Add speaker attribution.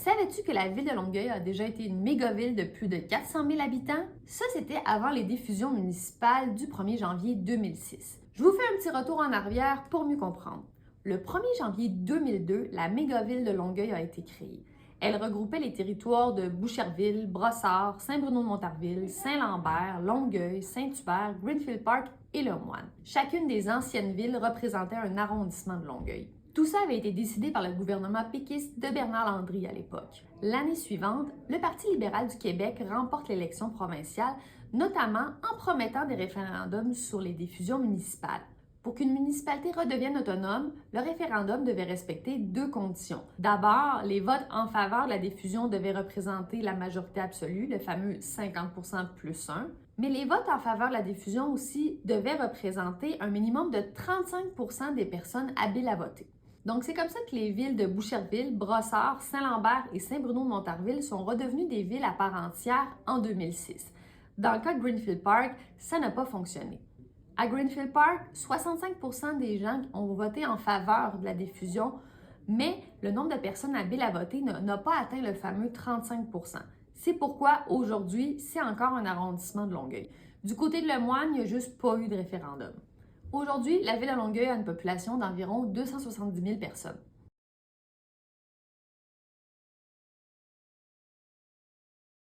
Speaker 1: Savais-tu que la ville de Longueuil a déjà été une méga-ville de plus de 400 000 habitants? Ça, c'était avant les diffusions municipales du 1er janvier 2006. Je vous fais un petit retour en arrière pour mieux comprendre. Le 1er janvier 2002, la méga-ville de Longueuil a été créée. Elle regroupait les territoires de Boucherville, Brossard, Saint-Bruno-de-Montarville, Saint-Lambert, Longueuil, Saint-Hubert, Greenfield Park et Le Moine. Chacune des anciennes villes représentait un arrondissement de Longueuil. Tout ça avait été décidé par le gouvernement péquiste de Bernard Landry à l'époque. L'année suivante, le Parti libéral du Québec remporte l'élection provinciale, notamment en promettant des référendums sur les diffusions municipales. Pour qu'une municipalité redevienne autonome, le référendum devait respecter deux conditions. D'abord, les votes en faveur de la diffusion devaient représenter la majorité absolue, le fameux 50% plus 1. Mais les votes en faveur de la diffusion aussi devaient représenter un minimum de 35% des personnes habiles à voter. Donc, c'est comme ça que les villes de Boucherville, Brossard, Saint-Lambert et Saint-Bruno-de-Montarville sont redevenues des villes à part entière en 2006. Dans le cas de Greenfield Park, ça n'a pas fonctionné. À Greenfield Park, 65% des gens ont voté en faveur de la diffusion, mais le nombre de personnes habiles à voter n'a pas atteint le fameux 35%. C'est pourquoi aujourd'hui, c'est encore un arrondissement de Longueuil. Du côté de Le Moine, il n'y a juste pas eu de référendum. Aujourd'hui, la ville de Longueuil a une population d'environ 270 000 personnes.